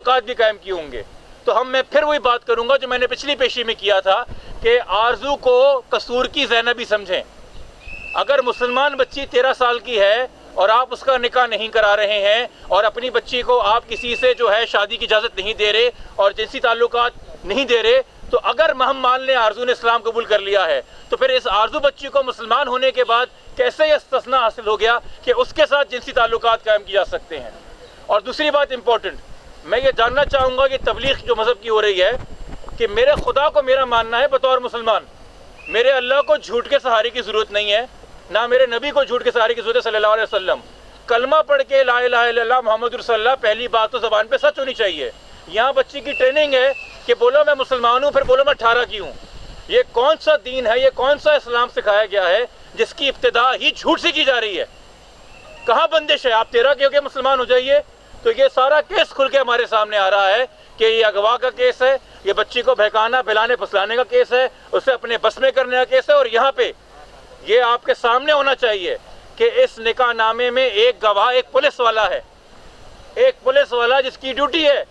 ताल्लुकात भी कायम किए होंगे। तो मैं फिर वही बात करूंगा जो मैंने पिछली पेशी में किया था कि आरजू को कसूर की ज़ैनबी समझें। अगर मुसलमान बच्ची 13 साल की है और आप उसका निकाह नहीं करा रहे हैं और अपनी बच्ची को आप किसी से जो है शादी की इजाज़त नहीं दे रहे और जिनसी ताल्लुकात नहीं दे रहे, तो अगर हम मान लें आरजू ने इस्लाम कबूल कर लिया है, तो फिर इस आरजू बच्ची को मुसलमान होने के बाद कैसे ये इस्तिस्ना हासिल हो गया कि उसके साथ जिनसी ताल्लुकात कायम किए जा सकते हैं। और दूसरी बात इंपॉर्टेंट, मैं ये जानना चाहूँगा कि तबलीग जो मज़हब की हो रही है कि मेरे खुदा को मेरा मानना है बतौर मुसलमान, मेरे अल्लाह को झूठ के सहारे की ज़रूरत नहीं है, ना मेरे नबी को झूठ के सहारे की ज़रूरत है सल्लल्लाहु अलैहि वसल्लम। कलमा पढ़ के ला इलाहा इल्लल्लाह मुहम्मद रसूलुल्लाह, पहली बात तो ज़बान पे सच होनी चाहिए। यहाँ बच्ची की ट्रेनिंग है कि बोलो मैं मुसलमान हूँ, फिर बोलो मैं 18 की हूँ। ये कौन सा दीन है, ये कौन सा इस्लाम सिखाया गया है जिसकी इब्तिदा ही झूठ से की जा रही है? कहाँ बंदिश है? आप 13 के होकर मुसलमान हो जाइए। तो ये सारा केस खुल के हमारे सामने आ रहा है कि ये अगवा का केस है, ये बच्ची को बहकाना फैलाने फसलाने का केस है, उसे अपने बस में करने का केस है। और यहाँ पे ये आपके सामने होना चाहिए कि इस निकाह नामे में एक गवाह एक पुलिस वाला है, एक पुलिस वाला जिसकी ड्यूटी है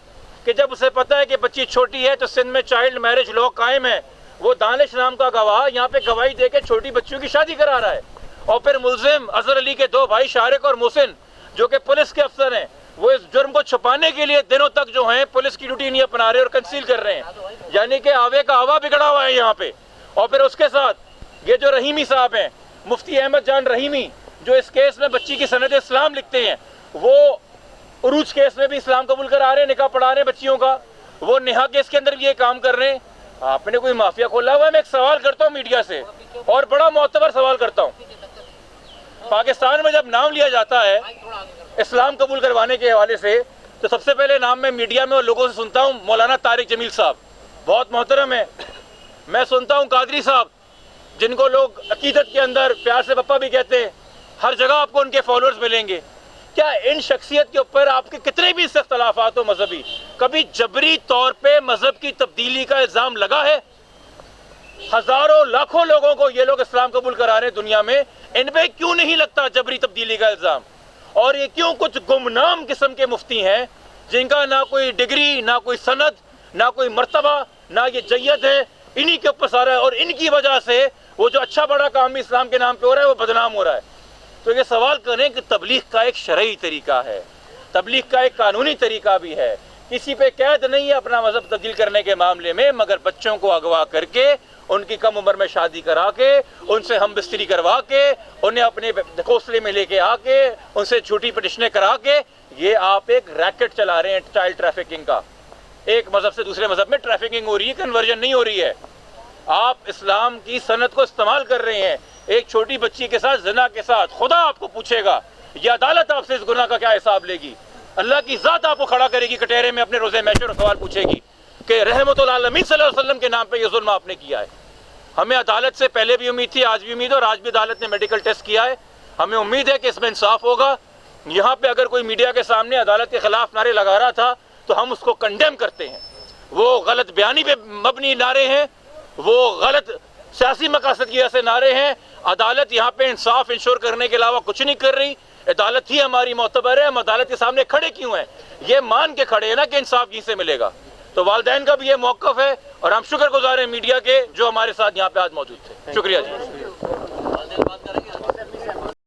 कि जब उसे पता है कि बच्ची छोटी है तो सिंध में चाइल्ड मैरिज लॉ कायम है, वो दानिश नाम का गवाह यहाँ पे गवाही दे के छोटी बच्चियों की शादी करा रहा है। और फिर मुलजिम अजहर अली के 2 भाई शारिक और मोहसिन जो कि पुलिस के अफसर हैं, वो इस जुर्म को छुपाने के लिए दिनों तक जो हैं पुलिस की ड्यूटी नहीं अपना रहे और कंसील कर रहे हैं, यानी कि आवे का हवा बिगड़ा हुआ है यहाँ पे। और फिर उसके साथ ये जो रहीमी साहब हैं, मुफ्ती अहमद जान रहीमी, जो इस केस में बच्ची की सनद इस्लाम लिखते हैं, वो उरूज केस में भी इस्लाम कबूल करा रहे हैं, निकाह पढ़ा रहे हैं बच्चियों का, वो नेहा केस के अंदर भी ये काम कर रहे हैं। आपने कोई माफिया खोला हुआ है? मैं एक सवाल करता हूँ मीडिया से और बड़ा मोतबर सवाल करता हूँ, पाकिस्तान में जब नाम लिया जाता है इस्लाम कबूल करवाने के हवाले से, तो सबसे पहले नाम मैं मीडिया में और लोगों से सुनता हूँ मौलाना तारिक जमील साहब, बहुत मोहतरम है। मैं सुनता हूँ कादरी साहब, जिनको लोग अकीदत के अंदर प्यार से पप्पा भी कहते हैं, हर जगह आपको उनके फॉलोअर्स मिलेंगे। क्या इन शख्सियत के ऊपर आपके कितने भी इख्तलाफात हो मजहबी, कभी जबरी तौर पे मजहब की तब्दीली का इल्ज़ाम लगा है? हजारों लाखों लोगों को ये लोग इस्लाम कबूल करा रहे हैं दुनिया में, इन पे क्यों नहीं लगता जबरी तब्दीली का इल्ज़ाम? और ये क्यों कुछ गुमनाम किस्म के मुफ्ती हैं जिनका ना कोई डिग्री, ना कोई सनद, ना कोई मर्तबा, ना ये जय्यत है, इन्हीं के ऊपर सारा है, और इनकी वजह से वो जो अच्छा बड़ा काम भी इस्लाम के नाम पे हो रहा है वो बदनाम हो रहा है। तो ये सवाल करें कि तबलीग का एक शरई तरीका है, तबलीग का एक कानूनी तरीका भी है, किसी पे कैद नहीं है अपना मजहब तब्दील करने के मामले में, मगर बच्चों को अगवा करके उनकी कम उम्र में शादी करा के, उनसे हम बिस्तरी करवा के, उन्हें अपने घोंसले में लेके आके, उनसे झूठी पिटिशनें करा के, ये आप एक रैकेट चला रहे हैं चाइल्ड ट्रैफिकिंग का। एक मजहब से दूसरे मजहब में ट्रैफिकिंग हो रही है, कन्वर्जन नहीं हो रही है। आप इस्लाम की सनत को इस्तेमाल कर रहे हैं एक छोटी बच्ची के साथ, ज़िना के साथ। खुदा आपको पूछेगा, ये अदालत आपसे इस गुनाह का क्या हिसाब लेगी? अल्लाह की ज़ात आपको खड़ा करेगी कटहरे में अपने रोज़े महशर और सवाल पूछेगी कि रहमतुल आलमीन सल्लल्लाहु अलैहि वसल्लम के नाम पे ये जुल्म आपने किया है। हमें अदालत से पहले भी उम्मीद थी, आज भी उम्मीद है, और आज भी अदालत ने मेडिकल टेस्ट किया है। हमें उम्मीद है कि इसमें इंसाफ होगा। यहाँ पे अगर कोई मीडिया के सामने अदालत के खिलाफ नारे लगा रहा था तो हम उसको कंडेम करते हैं। वो गलत बयानी पे मबनी नारे हैं, वो गलत सियासी मकासद की वजह से नारे हैं। अदालत यहाँ पे इंसाफ इंश्योर करने के अलावा कुछ नहीं कर रही। अदालत ही हमारी मोतबर है, हम अदालत के सामने खड़े क्यों हैं? ये मान के खड़े हैं ना कि इंसाफ यहीं से मिलेगा। तो वालिदैन का भी ये मौक़िफ़ है और हम शुक्रगुज़ार हैं मीडिया के जो हमारे साथ यहाँ पे आज मौजूद थे। शुक्रिया जी।